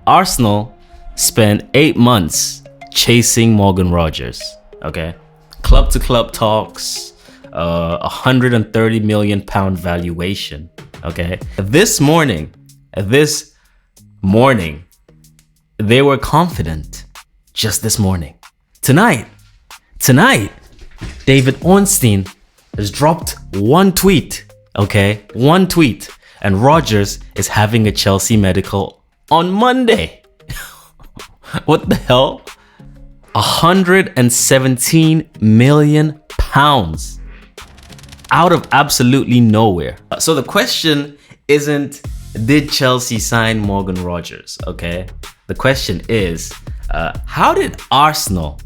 Arsenal spent 8 months chasing Morgan Rogers. Okay, club to club talks, 130 million pound valuation. Okay, this morning, they were confident. Just this morning, tonight, David Ornstein has dropped one tweet. Okay, one tweet, and Rogers is having a Chelsea medical on Monday. What the hell? 117 million pounds out of absolutely nowhere. So the question isn't, did Chelsea sign Morgan Rogers? Okay, the question is, how did Arsenal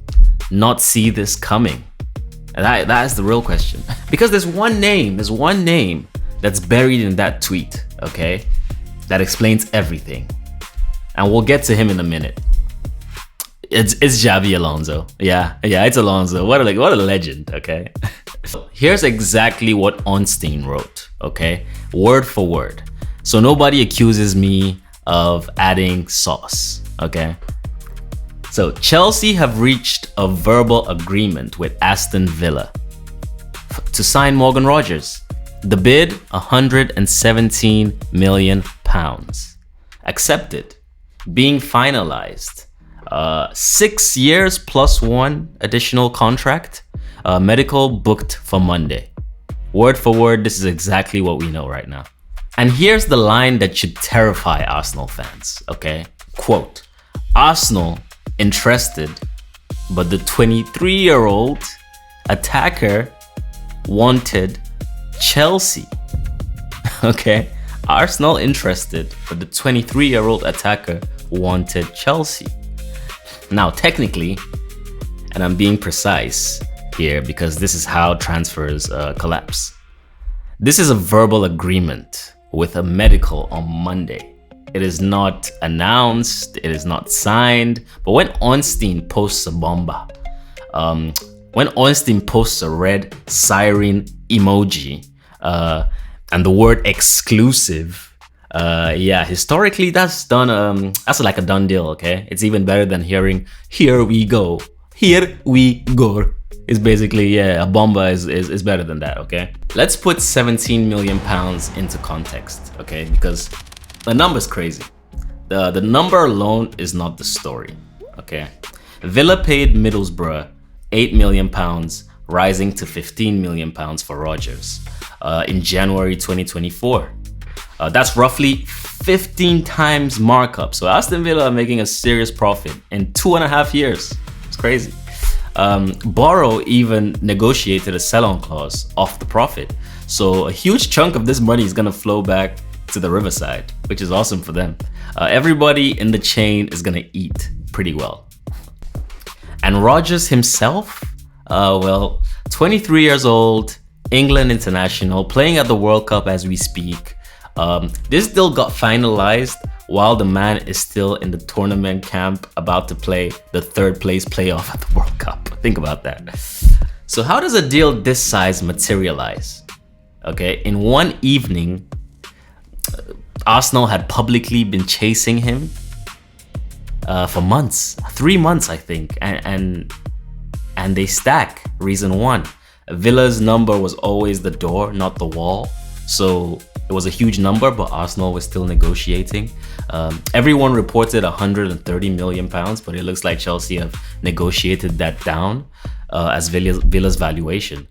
not see this coming? And that is the real question. Because there's one name that's buried in that tweet, okay, that explains everything. And we'll get to him in a minute. It's Xabi Alonso. Yeah, it's Alonso. What a legend, okay? Here's exactly what Ornstein wrote, okay? Word for word. So nobody accuses me of adding sauce, okay? So Chelsea have reached a verbal agreement with Aston Villa to sign Morgan Rogers. The bid, 117 million pounds. Accepted. Being finalized. 6 years plus 1 additional contract. Medical booked for Monday. Word for word, this is exactly what we know right now. And here's the line that should terrify Arsenal fans, okay? Quote, Arsenal interested, but the 23-year-old attacker wanted Chelsea. Okay, Arsenal interested, but the 23-year-old attacker wanted Chelsea. Now, technically, and I'm being precise here because this is how transfers collapse. This is a verbal agreement with a medical on Monday. It is not announced, it is not signed, but when Ornstein posts a bomba, when Ornstein posts a red siren emoji, and the word exclusive, historically that's done, that's like a done deal, okay? It's even better than hearing, here we go. It's basically, a bomba is better than that, okay? Let's put 17 million pounds into context, okay? Because the number's crazy. The number alone is not the story, okay? Villa paid Middlesbrough 8 million pounds, rising to 15 million pounds for Rogers in January 2024. That's roughly 15 times markup. So Aston Villa are making a serious profit in 2.5 years. It's crazy. Borough even negotiated a sell-on clause off the profit. So a huge chunk of this money is gonna flow back to the Riverside, which is awesome for them. Everybody in the chain is gonna eat pretty well. And Rogers himself, 23 years old, England international, playing at the World Cup as we speak. This deal got finalized while the man is still in the tournament camp about to play the 3rd place playoff at the World Cup. Think about that. So how does a deal this size materialize? Okay, in one evening, Arsenal had publicly been chasing him for months, 3 months, I think, and they stack. Reason 1, Villa's number was always the door, not the wall. So it was a huge number, but Arsenal was still negotiating. Everyone reported 130 million pounds, but it looks like Chelsea have negotiated that down as Villa's valuation.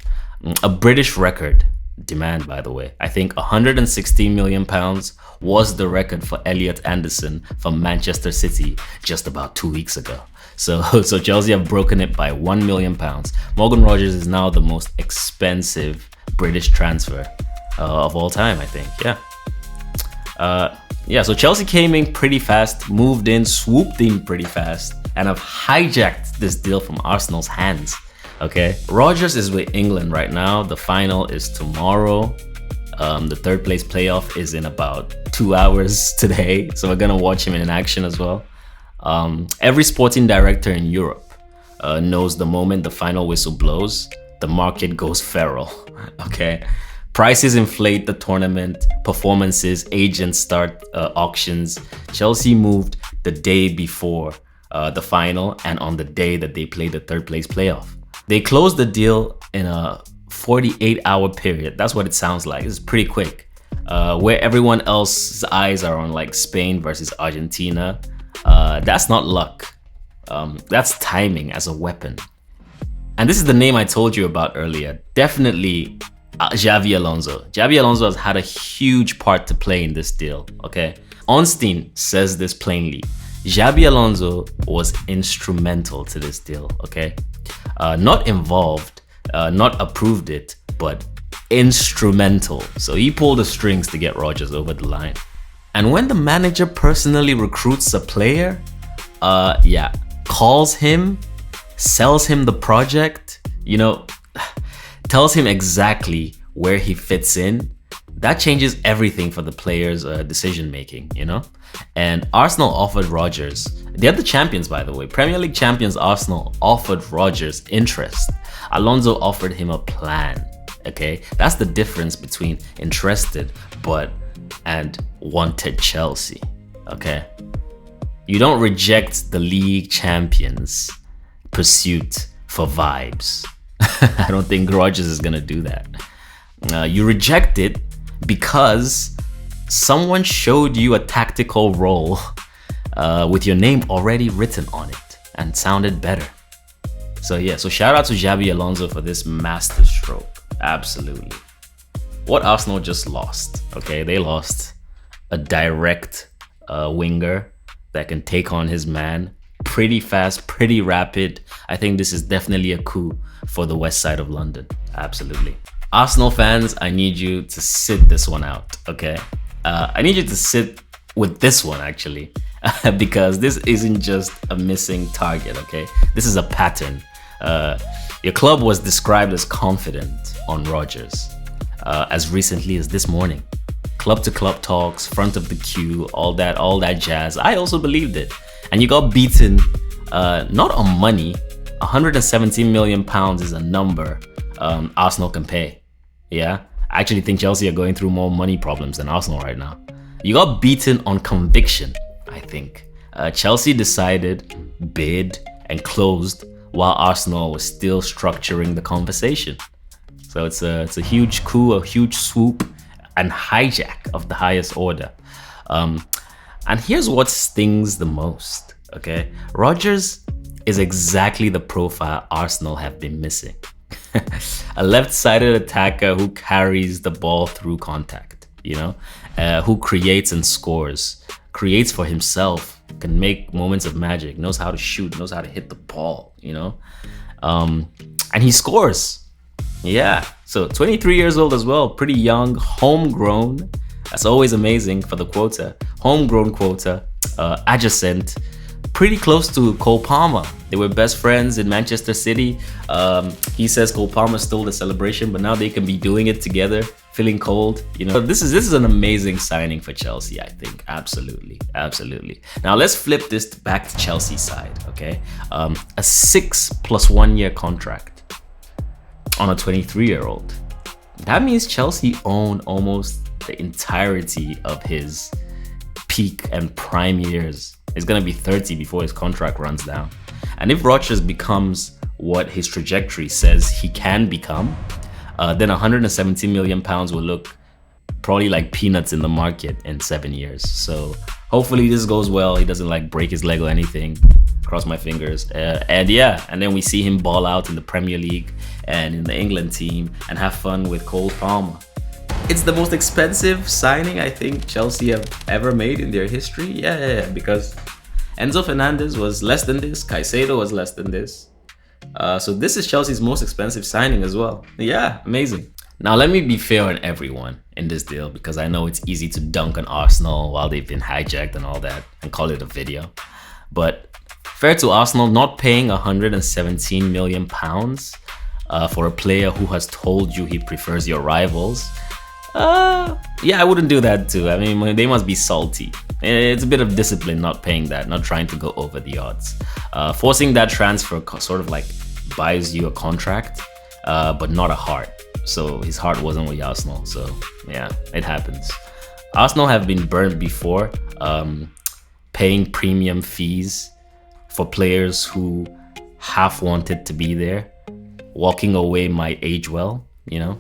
A British record demand, by the way. I think 116 million pounds was the record for Elliot Anderson from Manchester City just about 2 weeks ago. So Chelsea have broken it by 1 million pounds. Morgan Rogers is now the most expensive British transfer of all time, I think. So Chelsea came in pretty fast, moved in, swooped in pretty fast, and have hijacked this deal from Arsenal's hands. Okay, Rogers is with England right now. The final is tomorrow. The 3rd place playoff is in about 2 hours today, so we're gonna watch him in action as well. Every sporting director in Europe knows the moment the final whistle blows, the market goes feral. Okay, prices inflate the tournament, performances, agents start auctions. Chelsea moved the day before the final and on the day that they played the third place playoff. They closed the deal in a 48-hour period. That's what it sounds like. It's pretty quick. Where everyone else's eyes are on like Spain versus Argentina, that's not luck. That's timing as a weapon. And this is the name I told you about earlier. Definitely Xabi Alonso. Xabi Alonso has had a huge part to play in this deal, okay? Ornstein says this plainly. Xabi Alonso was instrumental to this deal, okay? Not involved, not approved it, but instrumental. So he pulled the strings to get Rodgers over the line. And when the manager personally recruits a player, calls him, sells him the project, tells him exactly where he fits in, that changes everything for the player's decision making, And Arsenal offered Rodgers, they're the champions, by the way, Premier League champions Arsenal offered Rodgers interest. Alonso offered him a plan, okay? That's the difference between interested and wanted Chelsea, okay? You don't reject the league champions' pursuit for vibes. I don't think Rodgers is gonna do that. You reject it because someone showed you a tactical role with your name already written on it and sounded better. So shout out to Xabi Alonso for this master stroke. Absolutely. What Arsenal just lost, okay? They lost a direct winger that can take on his man pretty fast, pretty rapid. I think this is definitely a coup for the west side of London. Absolutely. Arsenal fans, I need you to sit this one out, okay? I need you to sit with this one, actually, because this isn't just a missing target, okay? This is a pattern. Your club was described as confident on Rodgers as recently as this morning. Club-to-club talks, front of the queue, all that jazz. I also believed it. And you got beaten, not on money. 117 million pounds is a number Arsenal can pay. Yeah, I actually think Chelsea are going through more money problems than Arsenal right now. You got beaten on conviction, I think. Chelsea decided, bid, and closed while Arsenal was still structuring the conversation. So it's a huge coup, a huge swoop, and hijack of the highest order. And here's what stings the most, okay? Rodgers is exactly the profile Arsenal have been missing. A left-sided attacker who carries the ball through contact, who creates and scores, creates for himself, can make moments of magic, knows how to shoot, knows how to hit the ball, and he scores. Yeah, so 23 years old as well, pretty young, homegrown. That's always amazing for the quota. Homegrown quota, adjacent, pretty close to Cole Palmer. They were best friends in Manchester City. He says Cole Palmer stole the celebration, but now they can be doing it together, feeling cold. This is an amazing signing for Chelsea, I think. Absolutely. Now let's flip this back to Chelsea's side, okay? A 6+1 year contract on a 23-year-old. That means Chelsea own almost the entirety of his peak and prime years. He's gonna be 30 before his contract runs down. And if Rodgers becomes what his trajectory says he can become, then 117 million pounds will look probably like peanuts in the market in 7 years. So hopefully this goes well. He doesn't break his leg or anything. Cross my fingers. And then we see him ball out in the Premier League and in the England team and have fun with Cole Palmer. It's the most expensive signing I think Chelsea have ever made in their history. Yeah, because Enzo Fernandez was less than this. Caicedo was less than this. So this is Chelsea's most expensive signing as well. Yeah, amazing. Now let me be fair on everyone in this deal, because I know it's easy to dunk on Arsenal while they've been hijacked and all that and call it a video. But fair to Arsenal not paying 117 million pounds for a player who has told you he prefers your rivals. I wouldn't do that too. I mean, they must be salty. It's a bit of discipline not paying that, not trying to go over the odds. Forcing that transfer sort of buys you a contract, but not a heart. So his heart wasn't with Arsenal. So yeah, it happens. Arsenal have been burned before, paying premium fees for players who half wanted to be there. Walking away might age well, you know.